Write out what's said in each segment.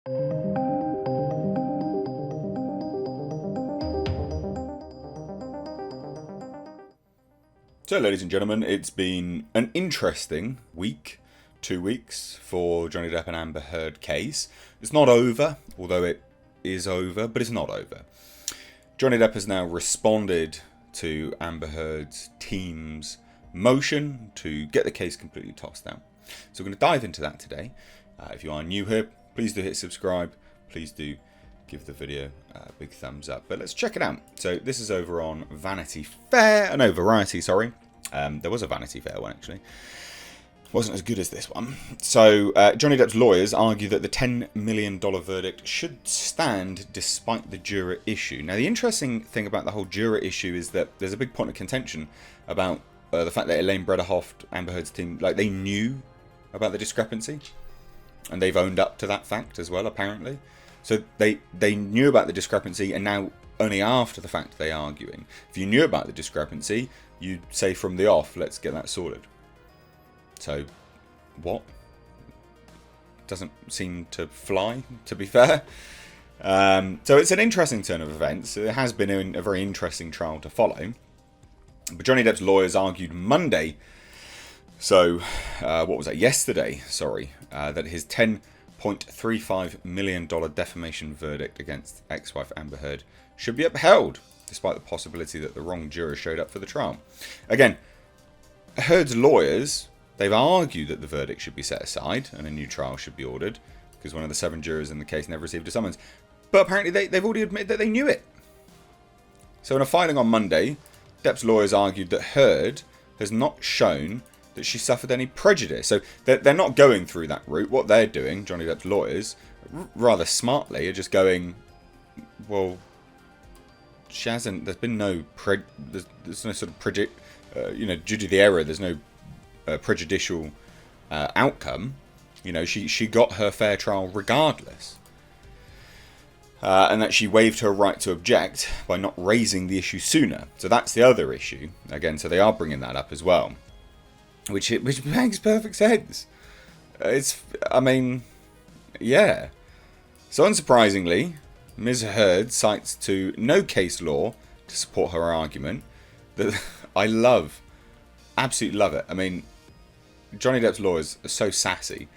So, ladies and gentlemen, it's been an interesting week, 2 weeks for Johnny Depp and Amber Heard case. It's not over, although it is over, but it's not over. Johnny Depp has now responded to Amber Heard's team's motion to get the case completely tossed out. So we're going to dive into that today. If you are new here, please do hit subscribe. Please do give the video a big thumbs up. But let's check it out. So this is over on Vanity Fair. No, Variety, sorry. There was a Vanity Fair one, actually. Wasn't as good as this one. So Johnny Depp's lawyers argue that the $10 million verdict should stand despite the juror issue. Now, the interesting thing about the whole juror issue is that there's a big point of contention about the fact that Elaine Brederhoft, Amber Heard's team, like, they knew about the discrepancy. And they've owned up to that fact as well, apparently. So they knew about the discrepancy, and now only after the fact they're arguing. If you knew about the discrepancy, you'd say from the off, let's get that sorted. So, what? Doesn't seem to fly, to be fair. So it's an interesting turn of events. It has been a very interesting trial to follow. But Johnny Depp's lawyers argued Monday, so what was that? Yesterday, sorry, that his $10.35 million defamation verdict against ex-wife Amber Heard should be upheld, despite the possibility that the wrong juror showed up for the trial. Again, Heard's lawyers, they've argued that the verdict should be set aside and a new trial should be ordered, because one of the 7 jurors in the case never received a summons. But apparently they've already admitted that they knew it. So in a filing on Monday, Depp's lawyers argued that Heard has not shown that she suffered any prejudice. So they're not going through that route. What they're doing, Johnny Depp's lawyers, rather smartly, are just going, well, she hasn't. There's been no there's no sort of due to the error, there's no prejudicial outcome. You know, she got her fair trial regardless, and that she waived her right to object by not raising the issue sooner. So that's the other issue again. So they are bringing that up as well. Which makes perfect sense. I mean, yeah. So unsurprisingly, Ms. Heard cites to no case law to support her argument that I love, absolutely love it. I mean, Johnny Depp's lawyers are so sassy.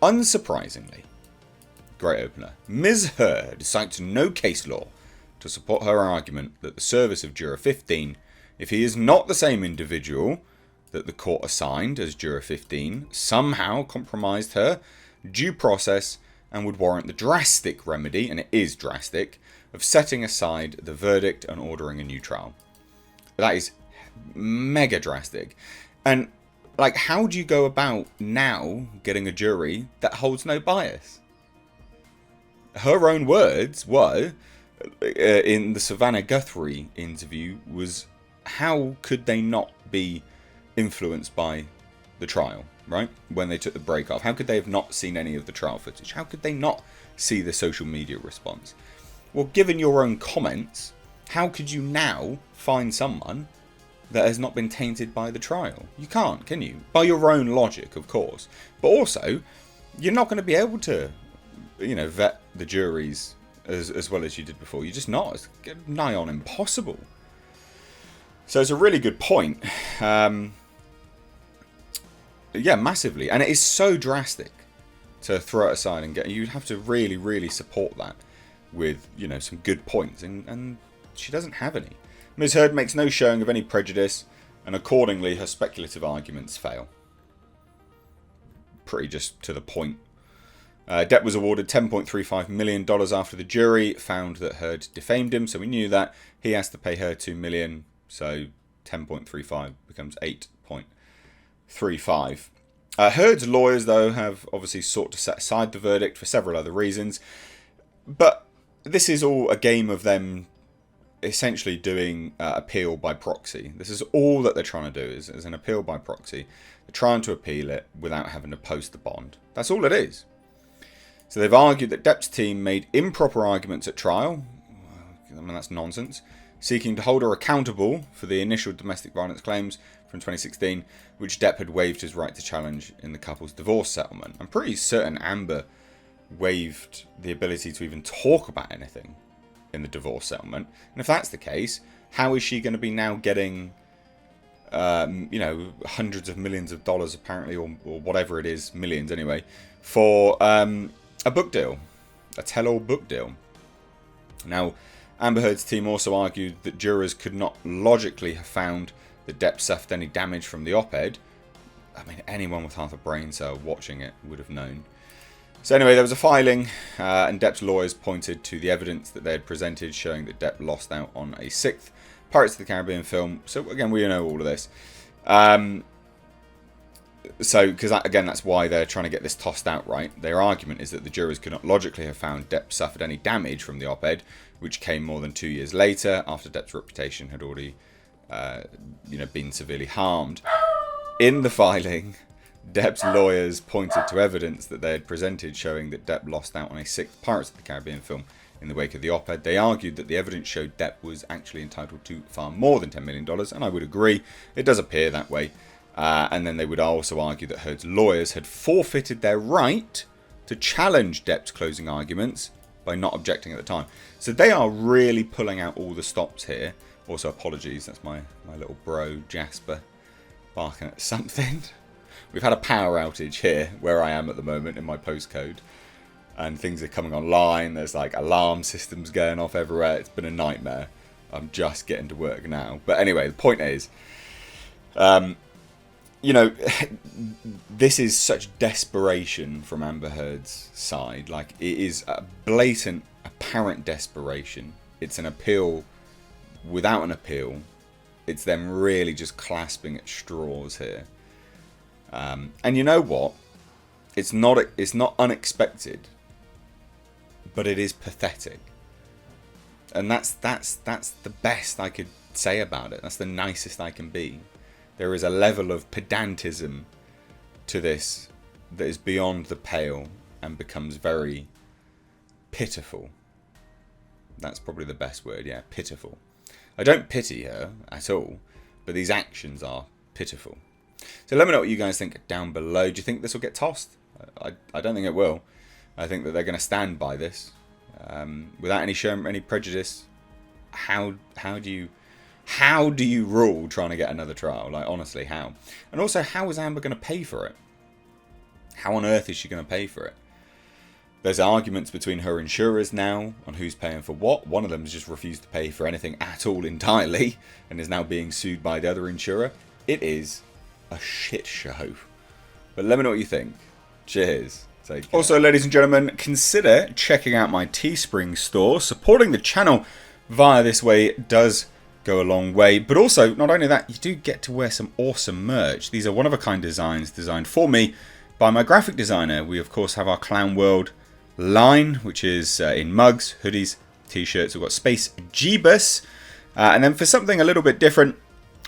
Unsurprisingly, great opener. Ms. Heard cites no case law to support her argument that the service of Juror 15, if he is not the same individual that the court assigned as Juror 15, somehow compromised her due process and would warrant the drastic remedy, and it is drastic, of setting aside the verdict and ordering a new trial. That is mega drastic. And, like, how do you go about now getting a jury that holds no bias? Her own words were, in the Savannah Guthrie interview, was how could they not be influenced by the trial, right? When they took the break off, how could they have not seen any of the trial footage? How could they not see the social media response? Well, given your own comments, how could you now find someone that has not been tainted by the trial? You can't, can you? By your own logic, of course. But also, you're not going to be able to, vet the juries as well as you did before. You're just not. It's nigh on impossible. So it's a really good point. Yeah, massively. And it is so drastic to throw it aside and get. You'd have to really, really support that with, some good points. And she doesn't have any. Ms. Heard makes no showing of any prejudice, and accordingly her speculative arguments fail. Pretty just to the point. Depp was awarded $10.35 million after the jury found that Heard defamed him, so we knew that. He has to pay her $2 million, so 10.35 becomes 8.35. Heard's lawyers, though, have obviously sought to set aside the verdict for several other reasons. But this is all a game of them essentially doing appeal by proxy. This is all that they're trying to do, is an appeal by proxy. They're trying to appeal it without having to post the bond. That's all it is. So they've argued that Depp's team made improper arguments at trial. I mean, that's nonsense. Seeking to hold her accountable for the initial domestic violence claims from 2016, which Depp had waived his right to challenge in the couple's divorce settlement. I'm pretty certain Amber waived the ability to even talk about anything in the divorce settlement. And if that's the case, how is she going to be now getting, hundreds of millions of dollars apparently, or whatever it is, millions anyway, for a book deal, a tell-all book deal? Now, Amber Heard's team also argued that jurors could not logically have found that Depp suffered any damage from the op-ed. I mean, anyone with half a brain cell watching it would have known. So anyway, there was a filing, and Depp's lawyers pointed to the evidence that they had presented showing that Depp lost out on a 6th Pirates of the Caribbean film. So again, we know all of this. Because that's why they're trying to get this tossed out, right? Their argument is that the jurors could not logically have found Depp suffered any damage from the op-ed, which came more than 2 years later, after Depp's reputation had already, been severely harmed. In the filing, Depp's lawyers pointed to evidence that they had presented showing that Depp lost out on a 6th Pirates of the Caribbean film in the wake of the op-ed. They argued that the evidence showed Depp was actually entitled to far more than $10 million, and I would agree, it does appear that way. And then they would also argue that Heard's lawyers had forfeited their right to challenge Depp's closing arguments by not objecting at the time. So they are really pulling out all the stops here. Also, apologies, that's my little bro Jasper barking at something. We've had a power outage here where I am at the moment in my postcode, and things are coming online. There's like alarm systems going off everywhere. It's been a nightmare. I'm just getting to work now. But anyway, the point is, this is such desperation from Amber Heard's side. Like, it is a blatant, apparent desperation. It's an appeal without an appeal. It's them really just clasping at straws here. And you know what? It's not unexpected, but it is pathetic. And that's the best I could say about it. That's the nicest I can be. There is a level of pedantism to this that is beyond the pale and becomes very pitiful. That's probably the best word, yeah, pitiful. I don't pity her at all, but these actions are pitiful. So let me know what you guys think down below. Do you think this will get tossed? I don't think it will. I think that they're going to stand by this without any prejudice. How do you rule trying to get another trial? Like, honestly, how? And also, how is Amber going to pay for it? How on earth is she going to pay for it? There's arguments between her insurers now on who's paying for what. One of them has just refused to pay for anything at all entirely and is now being sued by the other insurer. It is a shit show. But let me know what you think. Cheers. Also, ladies and gentlemen, consider checking out my Teespring store. Supporting the channel via this way does go a long way. But also, not only that, you do get to wear some awesome merch. These are one-of-a-kind designs designed for me by my graphic designer. We, of course, have our Clown World line, which is in mugs, hoodies, t-shirts. We've got Space Jeebus. And then for something a little bit different,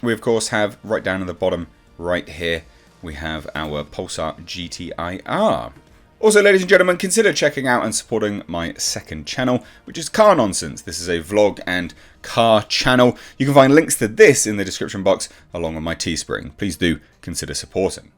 we, of course, have right down at the bottom right here, we have our Pulsar GTIR. Also, ladies and gentlemen, consider checking out and supporting my second channel, which is Car Nonsense. This is a vlog and car channel. You can find links to this in the description box along with my Teespring. Please do consider supporting.